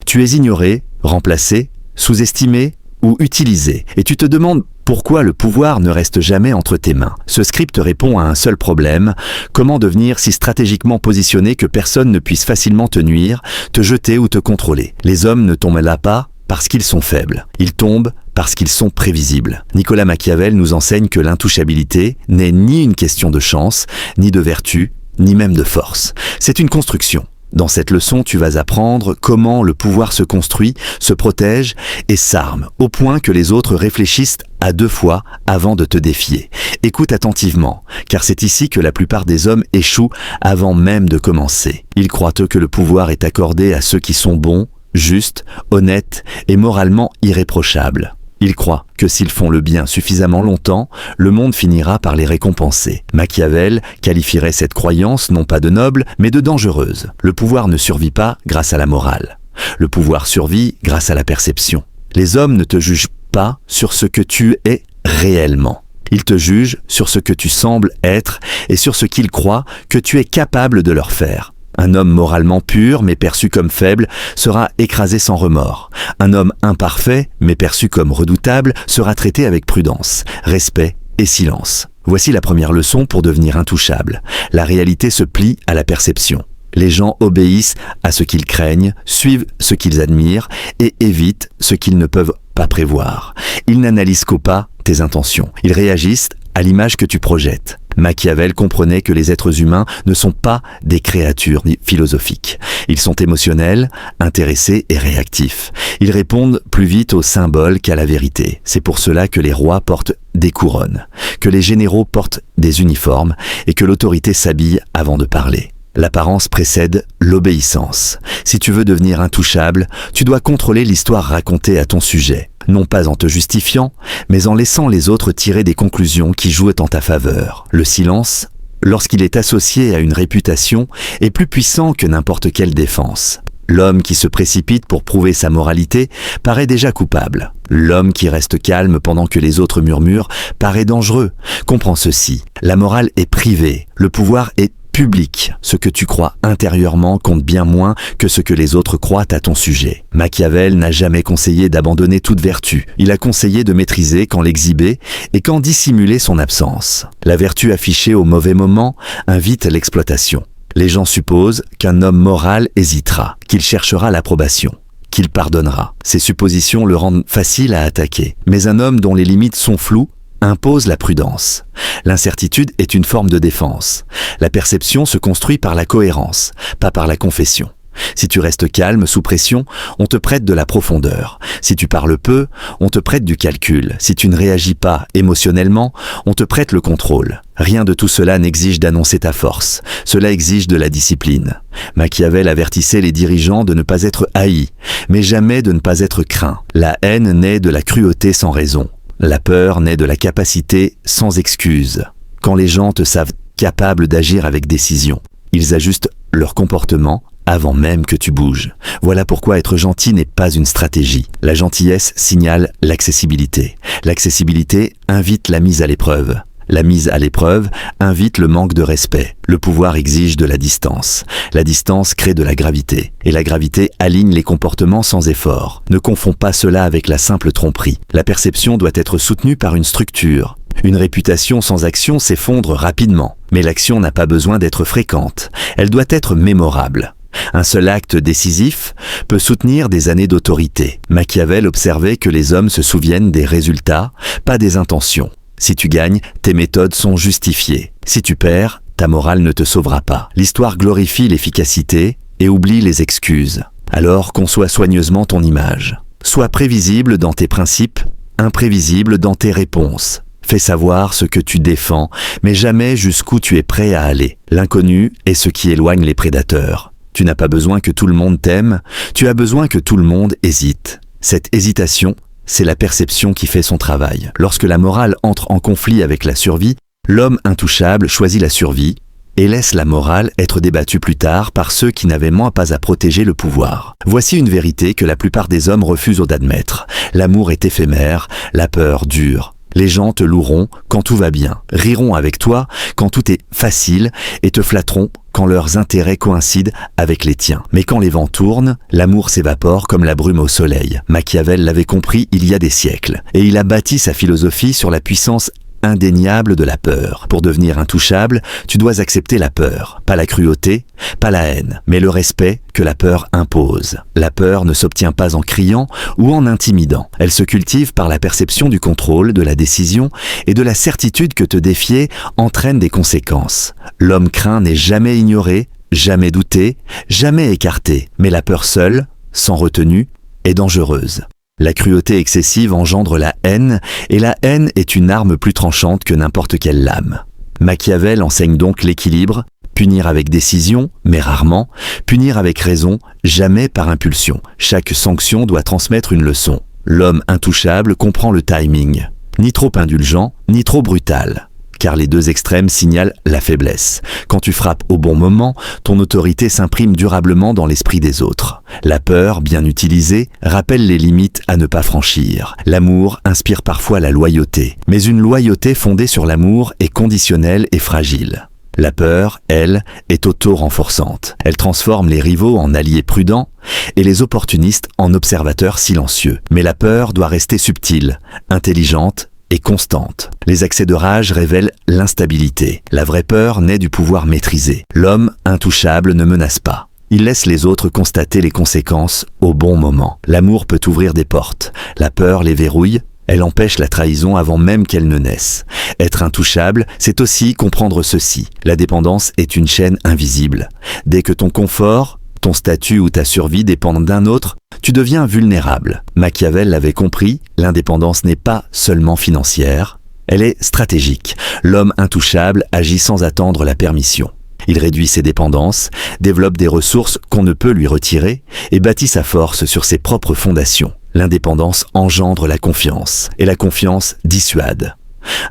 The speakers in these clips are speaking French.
Tu es ignoré, remplacé, sous-estimé ou utilisé. Et tu te demandes pourquoi le pouvoir ne reste jamais entre tes mains. Ce script répond à un seul problème: comment devenir si stratégiquement positionné que personne ne puisse facilement te nuire, te jeter ou te contrôler. Les hommes ne tombent là pas parce qu'ils sont faibles. Ils tombent parce qu'ils sont prévisibles. Nicolas Machiavel nous enseigne que l'intouchabilité n'est ni une question de chance, ni de vertu, ni même de force. C'est une construction. Dans cette leçon, tu vas apprendre comment le pouvoir se construit, se protège et s'arme, au point que les autres réfléchissent à 2 fois avant de te défier. Écoute attentivement, car c'est ici que la plupart des hommes échouent avant même de commencer. Ils croient que le pouvoir est accordé à ceux qui sont bons, justes, honnêtes et moralement irréprochables. Ils croient que s'ils font le bien suffisamment longtemps, le monde finira par les récompenser. Machiavel qualifierait cette croyance non pas de noble, mais de dangereuse. Le pouvoir ne survit pas grâce à la morale. Le pouvoir survit grâce à la perception. Les hommes ne te jugent pas sur ce que tu es réellement. Ils te jugent sur ce que tu sembles être et sur ce qu'ils croient que tu es capable de leur faire. Un homme moralement pur, mais perçu comme faible, sera écrasé sans remords. Un homme imparfait, mais perçu comme redoutable, sera traité avec prudence, respect et silence. Voici la première leçon pour devenir intouchable. La réalité se plie à la perception. Les gens obéissent à ce qu'ils craignent, suivent ce qu'ils admirent et évitent ce qu'ils ne peuvent pas prévoir. Ils n'analysent qu'au pas tes intentions. Ils réagissent à l'image que tu projettes. Machiavel comprenait que les êtres humains ne sont pas des créatures philosophiques. Ils sont émotionnels, intéressés et réactifs. Ils répondent plus vite aux symboles qu'à la vérité. C'est pour cela que les rois portent des couronnes, que les généraux portent des uniformes et que l'autorité s'habille avant de parler. L'apparence précède l'obéissance. Si tu veux devenir intouchable, tu dois contrôler l'histoire racontée à ton sujet, non pas en te justifiant, mais en laissant les autres tirer des conclusions qui jouent en ta faveur. Le silence, lorsqu'il est associé à une réputation, est plus puissant que n'importe quelle défense. L'homme qui se précipite pour prouver sa moralité paraît déjà coupable. L'homme qui reste calme pendant que les autres murmurent paraît dangereux. Comprends ceci, la morale est privée, le pouvoir est public. Ce que tu crois intérieurement compte bien moins que ce que les autres croient à ton sujet. Machiavel n'a jamais conseillé d'abandonner toute vertu. Il a conseillé de maîtriser quand l'exhiber et quand dissimuler son absence. La vertu affichée au mauvais moment invite l'exploitation. Les gens supposent qu'un homme moral hésitera, qu'il cherchera l'approbation, qu'il pardonnera. Ces suppositions le rendent facile à attaquer. Mais un homme dont les limites sont floues impose la prudence. L'incertitude est une forme de défense. La perception se construit par la cohérence, pas par la confession. Si tu restes calme sous pression, on te prête de la profondeur. Si tu parles peu, on te prête du calcul. Si tu ne réagis pas émotionnellement, on te prête le contrôle. Rien de tout cela n'exige d'annoncer ta force. Cela exige de la discipline. Machiavel avertissait les dirigeants de ne pas être haïs, mais jamais de ne pas être craints. La haine naît de la cruauté sans raison. La peur naît de la capacité sans excuse. Quand les gens te savent capable d'agir avec décision, ils ajustent leur comportement avant même que tu bouges. Voilà pourquoi être gentil n'est pas une stratégie. La gentillesse signale l'accessibilité. L'accessibilité invite la mise à l'épreuve. La mise à l'épreuve invite le manque de respect. Le pouvoir exige de la distance. La distance crée de la gravité. Et la gravité aligne les comportements sans effort. Ne confonds pas cela avec la simple tromperie. La perception doit être soutenue par une structure. Une réputation sans action s'effondre rapidement. Mais l'action n'a pas besoin d'être fréquente. Elle doit être mémorable. Un seul acte décisif peut soutenir des années d'autorité. Machiavel observait que les hommes se souviennent des résultats, pas des intentions. Si tu gagnes, tes méthodes sont justifiées. Si tu perds, ta morale ne te sauvera pas. L'histoire glorifie l'efficacité et oublie les excuses. Alors conçois soigneusement ton image. Sois prévisible dans tes principes, imprévisible dans tes réponses. Fais savoir ce que tu défends, mais jamais jusqu'où tu es prêt à aller. L'inconnu est ce qui éloigne les prédateurs. Tu n'as pas besoin que tout le monde t'aime, tu as besoin que tout le monde hésite. Cette hésitation, c'est la perception qui fait son travail. Lorsque la morale entre en conflit avec la survie, l'homme intouchable choisit la survie et laisse la morale être débattue plus tard par ceux qui n'avaient moins pas à protéger le pouvoir. Voici une vérité que la plupart des hommes refusent d'admettre. L'amour est éphémère, la peur dure. Les gens te loueront quand tout va bien, riront avec toi quand tout est facile et te flatteront quand leurs intérêts coïncident avec les tiens. Mais quand les vents tournent, l'amour s'évapore comme la brume au soleil. Machiavel l'avait compris il y a des siècles et il a bâti sa philosophie sur la puissance indéniable de la peur. Pour devenir intouchable, tu dois accepter la peur, pas la cruauté, pas la haine, mais le respect que la peur impose. La peur ne s'obtient pas en criant ou en intimidant. Elle se cultive par la perception du contrôle, de la décision et de la certitude que te défier entraîne des conséquences. L'homme craint n'est jamais ignoré, jamais douté, jamais écarté, mais la peur seule, sans retenue, est dangereuse. La cruauté excessive engendre la haine, et la haine est une arme plus tranchante que n'importe quelle lame. Machiavel enseigne donc l'équilibre, punir avec décision, mais rarement, punir avec raison, jamais par impulsion. Chaque sanction doit transmettre une leçon. L'homme intouchable comprend le timing, ni trop indulgent, ni trop brutal. Car les deux extrêmes signalent la faiblesse. Quand tu frappes au bon moment, ton autorité s'imprime durablement dans l'esprit des autres. La peur, bien utilisée, rappelle les limites à ne pas franchir. L'amour inspire parfois la loyauté, mais une loyauté fondée sur l'amour est conditionnelle et fragile. La peur, elle, est auto-renforçante. Elle transforme les rivaux en alliés prudents et les opportunistes en observateurs silencieux. Mais la peur doit rester subtile, intelligente, et constante. Les accès de rage révèlent l'instabilité. La vraie peur naît du pouvoir maîtrisé. L'homme intouchable ne menace pas. Il laisse les autres constater les conséquences au bon moment. L'amour peut ouvrir des portes. La peur les verrouille. Elle empêche la trahison avant même qu'elle ne naisse. Être intouchable, c'est aussi comprendre ceci. La dépendance est une chaîne invisible. Dès que ton confort, ton statut ou ta survie dépendent d'un autre, tu deviens vulnérable. Machiavel l'avait compris, l'indépendance n'est pas seulement financière, elle est stratégique. L'homme intouchable agit sans attendre la permission. Il réduit ses dépendances, développe des ressources qu'on ne peut lui retirer et bâtit sa force sur ses propres fondations. L'indépendance engendre la confiance et la confiance dissuade.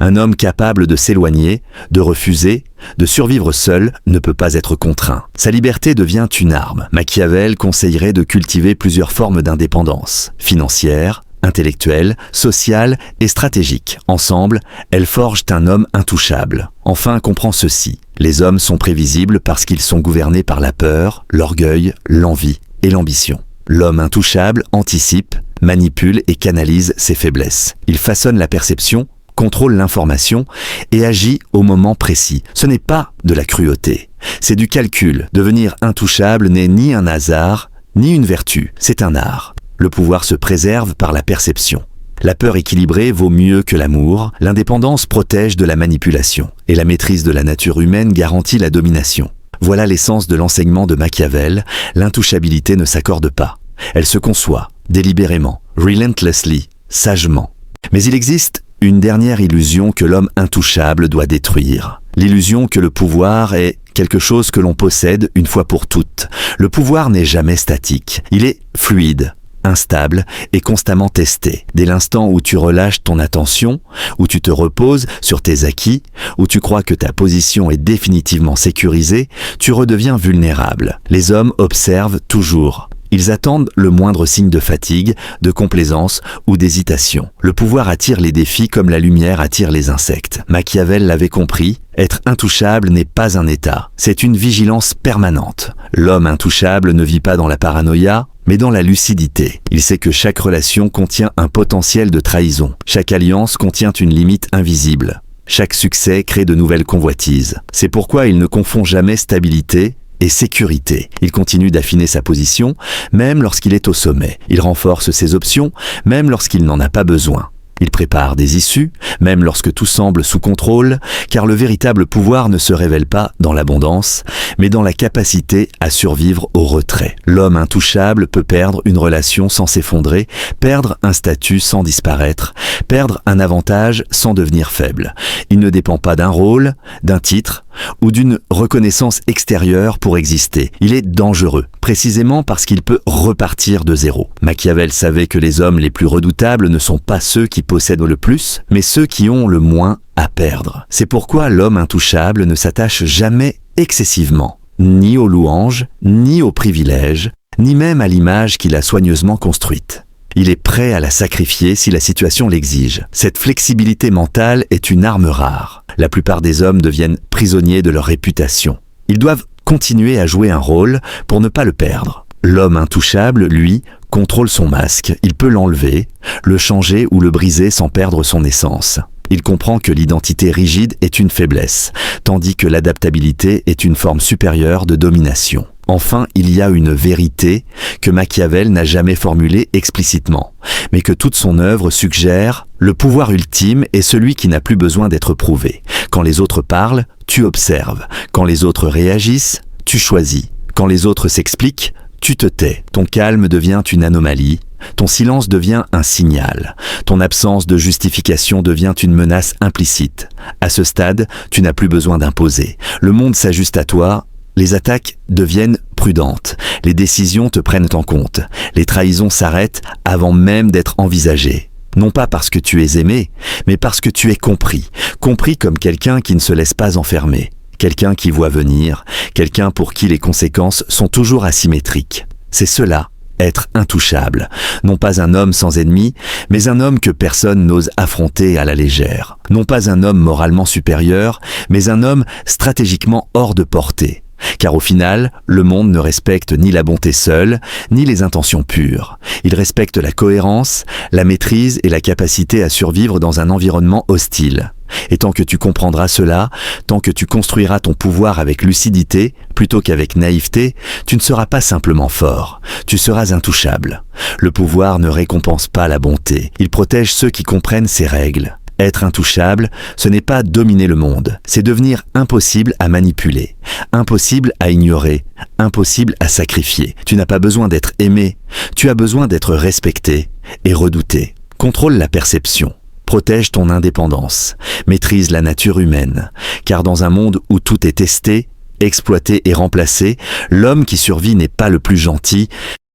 Un homme capable de s'éloigner, de refuser, de survivre seul ne peut pas être contraint. Sa liberté devient une arme. Machiavel conseillerait de cultiver plusieurs formes d'indépendance, financière, intellectuelle, sociale et stratégique. Ensemble, elles forgent un homme intouchable. Enfin, comprends ceci. Les hommes sont prévisibles parce qu'ils sont gouvernés par la peur, l'orgueil, l'envie et l'ambition. L'homme intouchable anticipe, manipule et canalise ses faiblesses. Il façonne la perception, contrôle l'information et agit au moment précis. Ce n'est pas de la cruauté, c'est du calcul. Devenir intouchable n'est ni un hasard, ni une vertu, c'est un art. Le pouvoir se préserve par la perception. La peur équilibrée vaut mieux que l'amour, l'indépendance protège de la manipulation, et la maîtrise de la nature humaine garantit la domination. Voilà l'essence de l'enseignement de Machiavel, l'intouchabilité ne s'accorde pas. Elle se conçoit, délibérément, relentlessly, sagement. Mais il existe une dernière illusion que l'homme intouchable doit détruire. L'illusion que le pouvoir est quelque chose que l'on possède une fois pour toutes. Le pouvoir n'est jamais statique. Il est fluide, instable et constamment testé. Dès l'instant où tu relâches ton attention, où tu te reposes sur tes acquis, où tu crois que ta position est définitivement sécurisée, tu redeviens vulnérable. Les hommes observent toujours. Ils attendent le moindre signe de fatigue, de complaisance ou d'hésitation. Le pouvoir attire les défis comme la lumière attire les insectes. Machiavel l'avait compris, être intouchable n'est pas un état, c'est une vigilance permanente. L'homme intouchable ne vit pas dans la paranoïa, mais dans la lucidité. Il sait que chaque relation contient un potentiel de trahison. Chaque alliance contient une limite invisible. Chaque succès crée de nouvelles convoitises. C'est pourquoi il ne confond jamais stabilité et sécurité. Il continue d'affiner sa position, même lorsqu'il est au sommet. Il renforce ses options, même lorsqu'il n'en a pas besoin. Il prépare des issues, même lorsque tout semble sous contrôle, car le véritable pouvoir ne se révèle pas dans l'abondance, mais dans la capacité à survivre au retrait. L'homme intouchable peut perdre une relation sans s'effondrer, perdre un statut sans disparaître, perdre un avantage sans devenir faible. Il ne dépend pas d'un rôle, d'un titre ou d'une reconnaissance extérieure pour exister. Il est dangereux, précisément parce qu'il peut repartir de zéro. Machiavel savait que les hommes les plus redoutables ne sont pas ceux qui possèdent le plus, mais ceux qui ont le moins à perdre. C'est pourquoi l'homme intouchable ne s'attache jamais excessivement, ni aux louanges, ni aux privilèges, ni même à l'image qu'il a soigneusement construite. Il est prêt à la sacrifier si la situation l'exige. Cette flexibilité mentale est une arme rare. La plupart des hommes deviennent prisonniers de leur réputation. Ils doivent continuer à jouer un rôle pour ne pas le perdre. L'homme intouchable, lui, contrôle son masque. Il peut l'enlever, le changer ou le briser sans perdre son essence. Il comprend que l'identité rigide est une faiblesse, tandis que l'adaptabilité est une forme supérieure de domination. Enfin, il y a une vérité que Machiavel n'a jamais formulée explicitement, mais que toute son œuvre suggère: le pouvoir ultime est celui qui n'a plus besoin d'être prouvé. Quand les autres parlent, tu observes. Quand les autres réagissent, tu choisis. Quand les autres s'expliquent, tu te tais. Ton calme devient une anomalie. Ton silence devient un signal. Ton absence de justification devient une menace implicite. À ce stade, tu n'as plus besoin d'imposer. Le monde s'ajuste à toi. Les attaques deviennent prudentes. Les décisions te prennent en compte. Les trahisons s'arrêtent avant même d'être envisagées. Non pas parce que tu es aimé, mais parce que tu es compris. Compris comme quelqu'un qui ne se laisse pas enfermer. Quelqu'un qui voit venir. Quelqu'un pour qui les conséquences sont toujours asymétriques. C'est cela, être intouchable. Non pas un homme sans ennemi, mais un homme que personne n'ose affronter à la légère. Non pas un homme moralement supérieur, mais un homme stratégiquement hors de portée. Car au final, le monde ne respecte ni la bonté seule, ni les intentions pures. Il respecte la cohérence, la maîtrise et la capacité à survivre dans un environnement hostile. Et tant que tu comprendras cela, tant que tu construiras ton pouvoir avec lucidité, plutôt qu'avec naïveté, tu ne seras pas simplement fort, tu seras intouchable. Le pouvoir ne récompense pas la bonté, il protège ceux qui comprennent ses règles. Être intouchable, ce n'est pas dominer le monde, c'est devenir impossible à manipuler, impossible à ignorer, impossible à sacrifier. Tu n'as pas besoin d'être aimé, tu as besoin d'être respecté et redouté. Contrôle la perception, protège ton indépendance, maîtrise la nature humaine, car dans un monde où tout est testé, exploité et remplacé, l'homme qui survit n'est pas le plus gentil,